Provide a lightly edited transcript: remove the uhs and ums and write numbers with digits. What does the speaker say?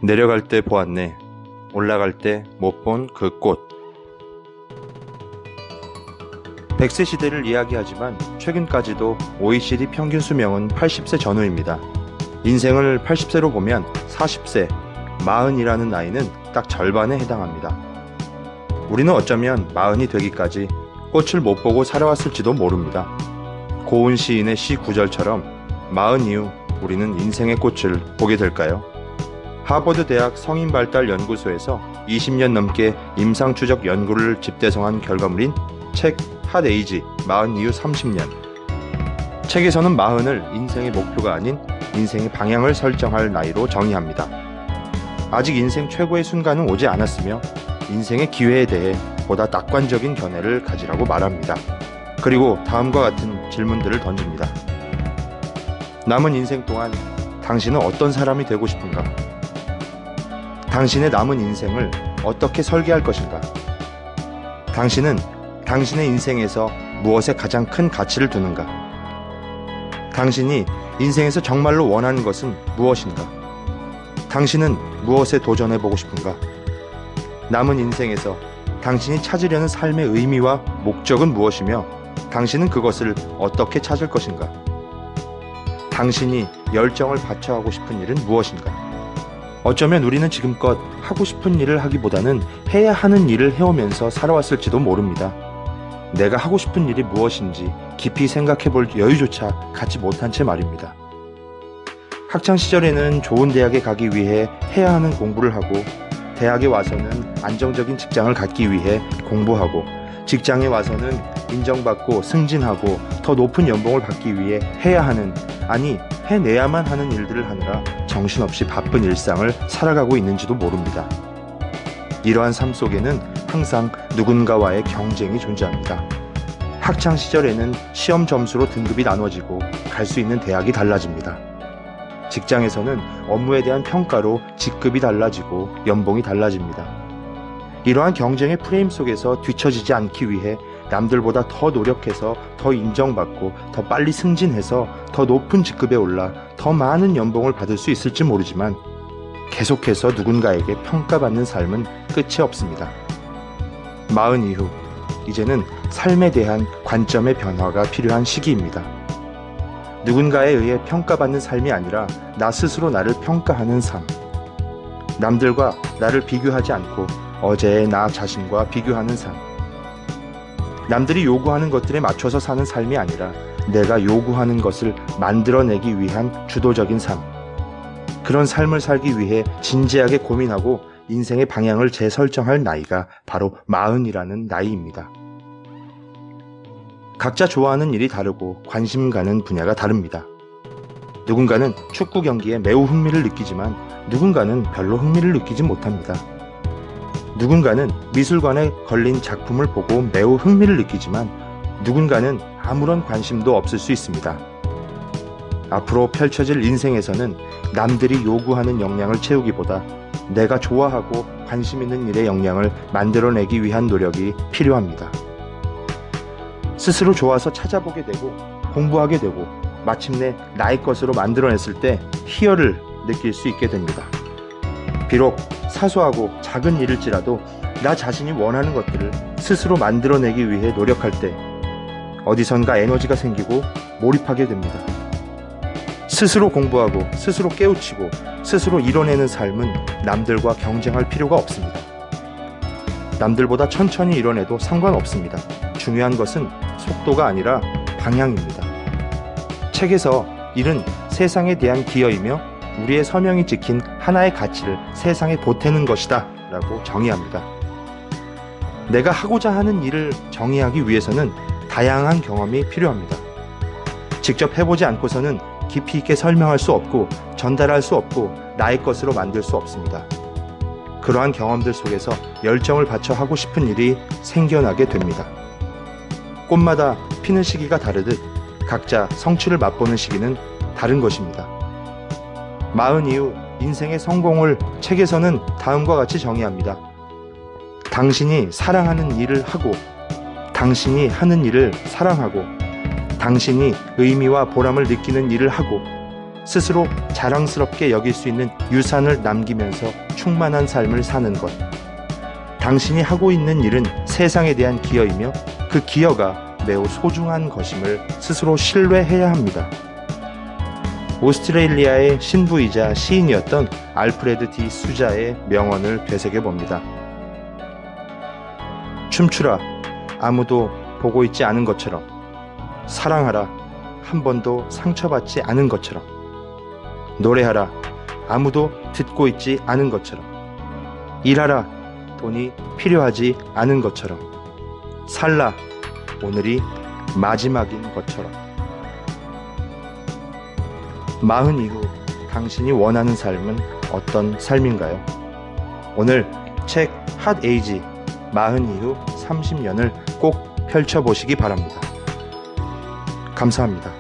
내려갈 때 보았네. 올라갈 때 못 본 그 꽃. 100세 시대를 이야기하지만 최근까지도 OECD 평균 수명은 80세 전후입니다. 인생을 80세로 보면 40세, 40이라는 나이는 딱 절반에 해당합니다. 우리는 어쩌면 40이 되기까지 꽃을 못 보고 살아왔을지도 모릅니다. 고은 시인의 시 구절처럼 40 이후 우리는 인생의 꽃을 보게 될까요? 하버드 대학 성인발달연구소에서 20년 넘게 임상추적 연구를 집대성한 결과물인 책 핫 에이지 40 이후 30년. 책에서는 40을 인생의 목표가 아닌 인생의 방향을 설정할 나이로 정의합니다. 아직 인생 최고의 순간은 오지 않았으며 인생의 기회에 대해 보다 낙관적인 견해를 가지라고 말합니다. 그리고 다음과 같은 질문들을 던집니다. 남은 인생 동안 당신은 어떤 사람이 되고 싶은가? 당신의 남은 인생을 어떻게 설계할 것인가? 당신은 당신의 인생에서 무엇에 가장 큰 가치를 두는가? 당신이 인생에서 정말로 원하는 것은 무엇인가? 당신은 무엇에 도전해보고 싶은가? 남은 인생에서 당신이 찾으려는 삶의 의미와 목적은 무엇이며 당신은 그것을 어떻게 찾을 것인가? 당신이 열정을 바쳐 하고 싶은 일은 무엇인가? 어쩌면 우리는 지금껏 하고 싶은 일을 하기보다는 해야 하는 일을 해오면서 살아왔을지도 모릅니다. 내가 하고 싶은 일이 무엇인지 깊이 생각해볼 여유조차 갖지 못한 채 말입니다. 학창시절에는 좋은 대학에 가기 위해 해야 하는 공부를 하고 대학에 와서는 안정적인 직장을 갖기 위해 공부하고 직장에 와서는 인정받고 승진하고 더 높은 연봉을 받기 위해 해야 하는, 아니 해내야만 하는 일들을 하느라 정신없이 바쁜 일상을 살아가고 있는지도 모릅니다. 이러한 삶 속에는 항상 누군가와의 경쟁이 존재합니다. 학창시절에는 시험 점수로 등급이 나눠지고 갈 수 있는 대학이 달라집니다. 직장에서는 업무에 대한 평가로 직급이 달라지고 연봉이 달라집니다. 이러한 경쟁의 프레임 속에서 뒤처지지 않기 위해 남들보다 더 노력해서 더 인정받고 더 빨리 승진해서 더 높은 직급에 올라 더 많은 연봉을 받을 수 있을지 모르지만 계속해서 누군가에게 평가받는 삶은 끝이 없습니다. 40 이후 이제는 삶에 대한 관점의 변화가 필요한 시기입니다. 누군가에 의해 평가받는 삶이 아니라 나 스스로 나를 평가하는 삶. 남들과 나를 비교하지 않고 어제의 나 자신과 비교하는 삶. 남들이 요구하는 것들에 맞춰서 사는 삶이 아니라 내가 요구하는 것을 만들어내기 위한 주도적인 삶. 그런 삶을 살기 위해 진지하게 고민하고 인생의 방향을 재설정할 나이가 바로 40이라는 나이입니다. 각자 좋아하는 일이 다르고 관심 가는 분야가 다릅니다. 누군가는 축구 경기에 매우 흥미를 느끼지만 누군가는 별로 흥미를 느끼지 못합니다. 누군가는 미술관에 걸린 작품을 보고 매우 흥미를 느끼지만 누군가는 아무런 관심도 없을 수 있습니다. 앞으로 펼쳐질 인생에서는 남들이 요구하는 역량을 채우기보다 내가 좋아하고 관심 있는 일의 역량을 만들어내기 위한 노력이 필요합니다. 스스로 좋아서 찾아보게 되고 공부하게 되고 마침내 나의 것으로 만들어냈을 때 희열을 느낄 수 있게 됩니다. 비록 사소하고 작은 일일지라도 나 자신이 원하는 것들을 스스로 만들어내기 위해 노력할 때 어디선가 에너지가 생기고 몰입하게 됩니다. 스스로 공부하고 스스로 깨우치고 스스로 이뤄내는 삶은 남들과 경쟁할 필요가 없습니다. 남들보다 천천히 이뤄내도 상관없습니다. 중요한 것은 속도가 아니라 방향입니다. 책에서 일은 세상에 대한 기여이며 우리의 서명이 지킨 하나의 가치를 세상에 보태는 것이다 라고 정의합니다. 내가 하고자 하는 일을 정의하기 위해서는 다양한 경험이 필요합니다. 직접 해보지 않고서는 깊이 있게 설명할 수 없고 전달할 수 없고 나의 것으로 만들 수 없습니다. 그러한 경험들 속에서 열정을 바쳐 하고 싶은 일이 생겨나게 됩니다. 꽃마다 피는 시기가 다르듯 각자 성취를 맛보는 시기는 다른 것입니다. 40 이후 인생의 성공을 책에서는 다음과 같이 정의합니다. 당신이 사랑하는 일을 하고 당신이 하는 일을 사랑하고 당신이 의미와 보람을 느끼는 일을 하고 스스로 자랑스럽게 여길 수 있는 유산을 남기면서 충만한 삶을 사는 것. 당신이 하고 있는 일은 세상에 대한 기여이며 그 기여가 매우 소중한 것임을 스스로 신뢰해야 합니다. 오스트레일리아의 신부이자 시인이었던 알프레드 디 수자의 명언을 되새겨 봅니다. 춤추라, 아무도 보고 있지 않은 것처럼. 사랑하라, 한 번도 상처받지 않은 것처럼. 노래하라, 아무도 듣고 있지 않은 것처럼. 일하라, 돈이 필요하지 않은 것처럼. 살라, 오늘이 마지막인 것처럼. 40 이후 당신이 원하는 삶은 어떤 삶인가요? 오늘 책 핫 에이지 40 이후 30년을 꼭 펼쳐보시기 바랍니다. 감사합니다.